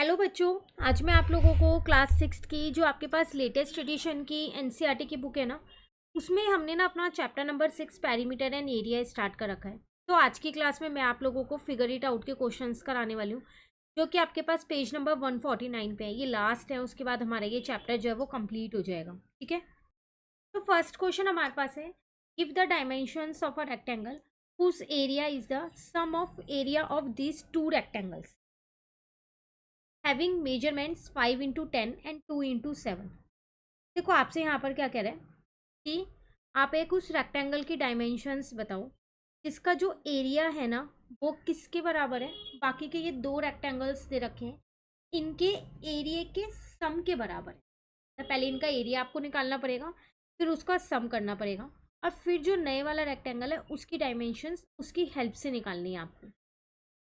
Hello बच्चों। आज मैं आप लोगों को क्लास सिक्स की जो आपके पास लेटेस्ट एडिशन की एनसीईआरटी की बुक है ना, उसमें हमने ना अपना chapter number 6 perimeter and area start कर रखा है। तो आज की क्लास में मैं आप लोगों को फिगर इट आउट के क्वेश्चंस कराने वाली हूँ, जो कि आपके पास पेज नंबर 149 पे है। ये लास्ट है, उसके बाद हमारा ये चैप्टर जो है वो कंप्लीट हो जाएगा। ठीक है, तो फर्स्ट क्वेश्चन हमारे पास है, give the dimensions of a rectangle whose area is the sum of area of this two rectangles having measurements 5 into 10 and 2 into 7। देखो आपसे यहाँ पर क्या कह रहा है कि आप एक उस रेक्टेंगल की डायमेंशंस बताओ जिसका जो एरिया है ना वो किसके बराबर है। बाकी के ये दो रेक्टेंगल्स दे रखे हैं, इनके एरिया के सम के बराबर है। तो पहले इनका एरिया आपको निकालना पड़ेगा, फिर उसका सम करना पड़ेगा, और फिर जो नए वाला रेक्टेंगल है उसकी डायमेंशंस उसकी हेल्प से निकालनी है आपको।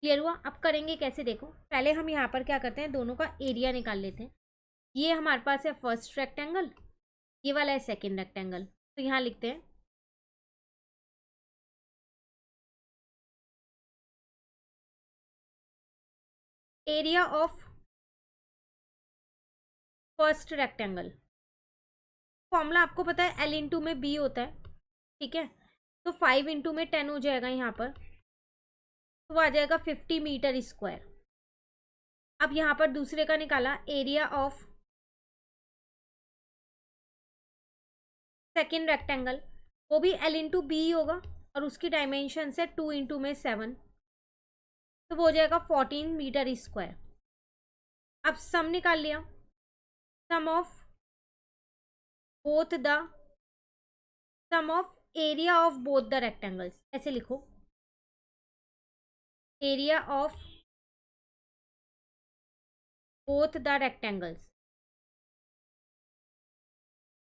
क्लियर हुआ? अब करेंगे कैसे, देखो पहले हम यहाँ पर क्या करते हैं, दोनों का एरिया निकाल लेते हैं। ये हमारे पास है फर्स्ट रेक्टेंगल, ये वाला है सेकंड रेक्टेंगल। तो यहाँ लिखते हैं area of first rectangle. Formula आपको पता है, एल इंटू में बी होता है। ठीक है, तो 5 into 10 हो जाएगा यहाँ पर, तो वो आ जाएगा 50 मीटर स्क्वायर। अब यहाँ पर दूसरे का निकाला एरिया ऑफ सेकेंड रेक्टेंगल, वो भी एल इंटू बी होगा, और उसकी डायमेंशन है 2 into 7, तो वो हो जाएगा 14 मीटर स्क्वायर। अब सम निकाल लिया, sum of both the sum of area of both the rectangles, ऐसे लिखो, area of both the rectangles.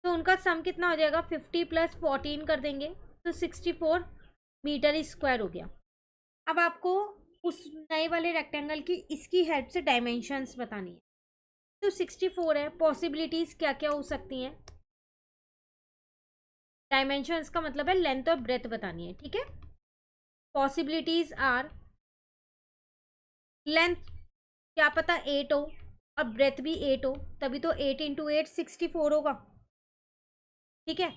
तो उनका सम कितना हो जाएगा, 50 + 14 कर देंगे तो 64 मीटर स्क्वायर हो गया। अब आपको उस नए वाले रेक्टेंगल की इसकी हेल्प से डायमेंशंस बतानी है। तो 64 है, पॉसिबिलिटीज क्या क्या हो सकती हैं। डायमेंशंस का मतलब है लेंथ और ब्रेथ बतानी है। ठीक है, पॉसिबिलिटीज आर, लेंथ क्या पता 8 हो और ब्रेथ भी 8 हो, तभी तो 8 into 8 64 होगा। ठीक है,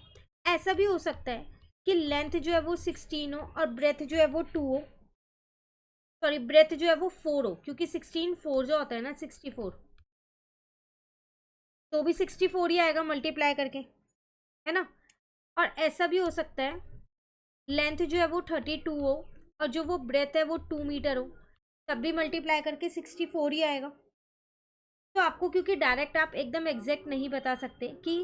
ऐसा भी हो सकता है कि लेंथ जो है वो 16 हो और ब्रेथ जो है वो 2 हो, सॉरी ब्रेथ जो है वो 4 हो, क्योंकि 16 4 जो होता है ना 64, तो भी 64 ही आएगा मल्टीप्लाई करके, है ना। और ऐसा भी हो सकता है लेंथ जो है वो 32 हो और जो वो ब्रेथ है वो 2 मीटर हो, तब भी मल्टीप्लाई करके 64 ही आएगा। तो आपको क्योंकि डायरेक्ट आप एकदम एग्जैक्ट नहीं बता सकते कि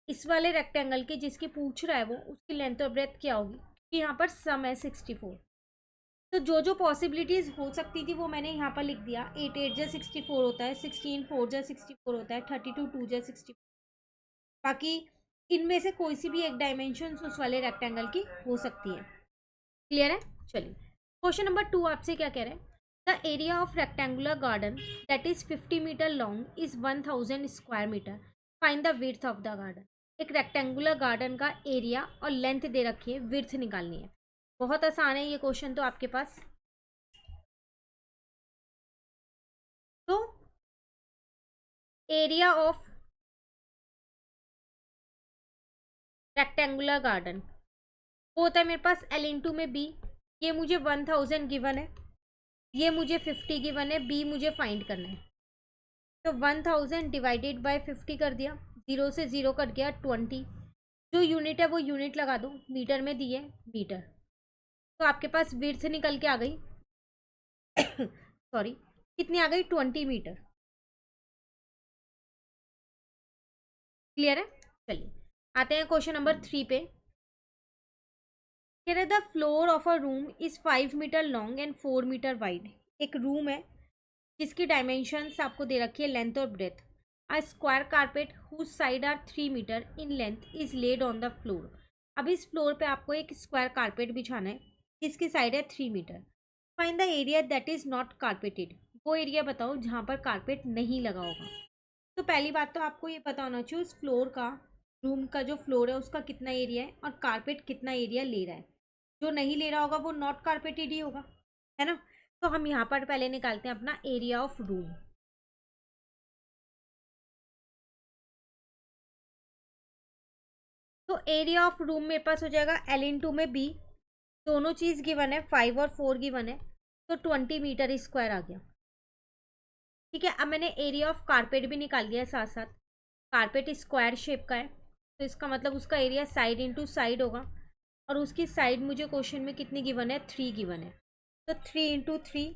इस वाले रेक्टेंगल की जिसकी पूछ रहा है वो उसकी लेंथ और ब्रेथ क्या होगी, क्योंकि यहाँ पर सम है 64। तो जो जो पॉसिबिलिटीज़ हो सकती थी वो मैंने यहाँ पर लिख दिया। 8 8 जा 64 होता है, 16 4 जा 64 होता है, 32 2 जा 64। बाकी इनमें से कोई सी भी एक डायमेंशन उस वाले रेक्टेंगल की हो सकती है। क्लियर है? चलिए क्वेश्चन नंबर 2 आपसे क्या कह रहे हैं, the area of rectangular garden that is 50 metre long is 1000 square metre, find the width of the garden. एक रेक्टेंगुलर गार्डन का एरिया और लेंथ दे रखी है, विड्थ निकालनी है। बहुत आसान है ये क्वेश्चन तो आपके पास। तो एरिया ऑफ रेक्टेंगुलर गार्डन वो होता है मेरे पास एल इंटू में बी। ये मुझे 1000 गिवन है, ये मुझे 50 गिवन है, बी मुझे फाइंड करना है। तो 1000 डिवाइडेड बाय 50 कर दिया, 0 से 0 कट गया 20। जो यूनिट है वो यूनिट लगा दो, मीटर में दी है मीटर। तो आपके पास विड्थ निकल के आ गई सॉरी, कितनी आ गई, 20 मीटर। क्लियर है? चलिए आते हैं क्वेश्चन नंबर 3 पे। कह रहे the floor of a room is 5 metre long and 4 metre wide. एक रूम है जिसकी डायमेंशंस आपको दे रखी है लेंथ और breadth. A square carpet whose side are 3 metre in length is laid on the floor. अब इस फ्लोर पे आपको एक स्क्वायर कारपेट बिछाना है जिसकी साइड है 3 metre. Find the area that is not carpeted. वो एरिया बताओ जहाँ पर कारपेट नहीं लगा होगा। तो पहली बात तो आपको ये पता होना चाहिए उस फ्लोर का, रूम का जो फ्लोर है उसका कितना एरिया है और कारपेट कितना एरिया ले रहा है। जो नहीं ले रहा होगा वो नॉट कारपेटेड ही होगा, है ना। तो हम यहाँ पर पहले निकालते हैं अपना एरिया ऑफ रूम। तो एरिया ऑफ रूम मेरे पास हो जाएगा L/2 में B, दोनों चीज़ गिवन है, 5 और 4 गिवन है, तो 20 मीटर स्क्वायर आ गया। ठीक है, अब मैंने एरिया ऑफ कारपेट भी निकाल लिया है साथ साथ। कारपेट स्क्वायर शेप का है, तो इसका मतलब उसका एरिया साइड इंटू साइड होगा, और उसकी साइड मुझे क्वेश्चन में कितनी गिवन है, 3 गिवन है, तो 3 इंटू 3,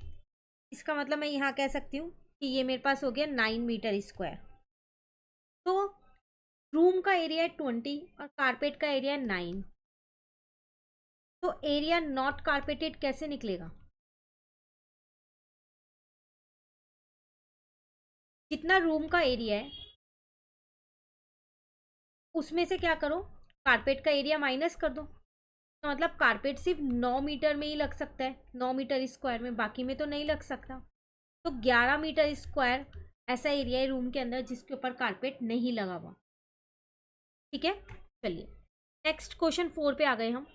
इसका मतलब मैं यहाँ कह सकती हूँ कि ये मेरे पास हो गया 9 मीटर स्क्वायर। तो रूम का एरिया है 20 और कारपेट का एरिया है 9, तो एरिया नॉट कारपेटेड कैसे निकलेगा? जितना रूम का एरिया है उसमें से क्या करो, कारपेट का एरिया माइनस कर दो, तो मतलब कारपेट सिर्फ 9 मीटर में ही लग सकता है, 9 मीटर स्क्वायर में, बाकी में तो नहीं लग सकता। तो 11 मीटर स्क्वायर ऐसा एरिया है रूम के अंदर जिसके ऊपर कारपेट नहीं लगा हुआ। ठीक है, चलिए नेक्स्ट क्वेश्चन 4 पे आ गए हम।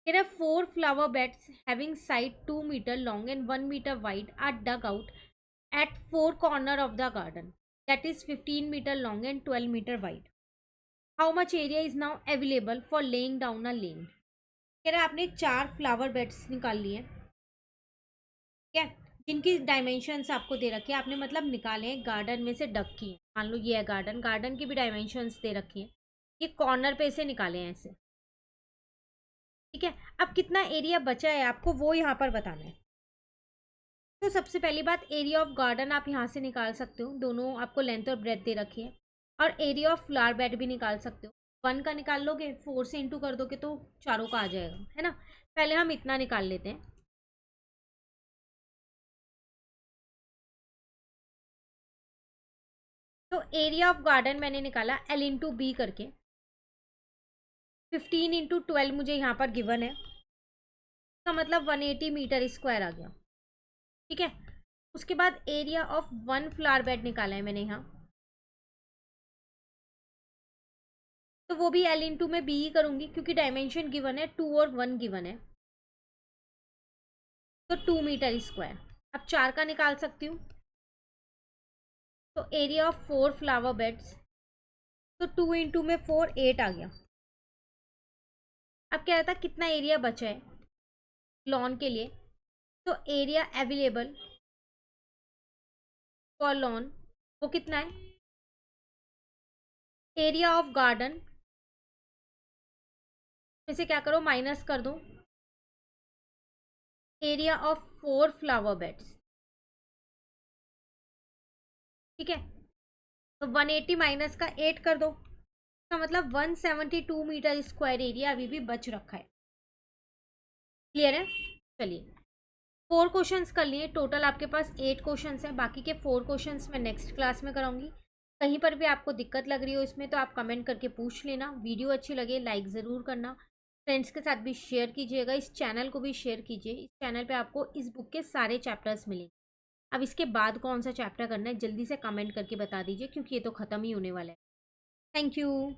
There are 4 flower beds having side 2 meter long and 1 meter wide are dug out at 4 corner of the garden, that is 15 meter long and 12 meter wide. How much area is now available for laying down a lane? कह रहा है आपने 4 flower beds निकाल लिए, ठीक है, जिनकी dimensions आपको दे रखी है, आपने मतलब निकाले हैं गार्डन में से डग किए, मान लो ये है गार्डन, गार्डन की भी डायमेंशंस दे रखी हैं, ये कॉर्नर पे से निकाले हैं ऐसे। ठीक है, अब कितना एरिया बचा है आपको वो यहाँ पर बताना है। तो सबसे पहली बात, एरिया ऑफ गार्डन आप यहाँ से निकाल सकते हो, दोनों आपको लेंथ और ब्रेथ दे रखी है, और एरिया ऑफ फ्लावर बेड भी निकाल सकते हो। 1 का निकाल लोगे, 4 से इंटू कर दोगे तो चारों का आ जाएगा, है ना। पहले हम इतना निकाल लेते हैं। तो एरिया ऑफ गार्डन मैंने निकाला L/B करके, 15 इंटू 12 मुझे यहाँ पर गिवन है, इसका मतलब 180 मीटर स्क्वायर आ गया। ठीक है, उसके बाद एरिया ऑफ 1 फ्लावर बेड निकाला है मैंने यहाँ, तो वो भी L/2 में B ही करूँगी क्योंकि डायमेंशन गिवन है 2 और 1 गिवन है, तो 2 मीटर स्क्वायर। अब 4 का निकाल सकती हूँ, तो एरिया ऑफ 4 फ्लावर बेड्स, तो 2 इंटू में 4 8 आ गया। अब कह रहा था कितना एरिया बचा है लॉन के लिए, तो एरिया अवेलेबल फॉर लॉन वो कितना है, एरिया ऑफ गार्डन में से क्या करो माइनस कर दो एरिया ऑफ 4 फ्लावर बेड्स। ठीक है, तो 180 माइनस का 8 कर दो, इसका मतलब 172 मीटर स्क्वायर एरिया अभी भी बच रखा है। क्लियर है, चलिए 4 क्वेश्चंस कर लिए, टोटल आपके पास 8 क्वेश्चंस हैं, बाकी के 4 क्वेश्चंस मैं नेक्स्ट क्लास में कराऊंगी। कहीं पर भी आपको दिक्कत लग रही हो इसमें तो आप कमेंट करके पूछ लेना। वीडियो अच्छी लगे लाइक ज़रूर करना, फ्रेंड्स के साथ भी शेयर कीजिएगा, इस चैनल को भी शेयर कीजिए। इस चैनल पे आपको इस बुक के सारे चैप्टर्स मिलेंगे। अब इसके बाद कौन सा चैप्टर करना है जल्दी से कमेंट करके बता दीजिए क्योंकि ये तो ख़त्म ही होने वाला है। Thank you.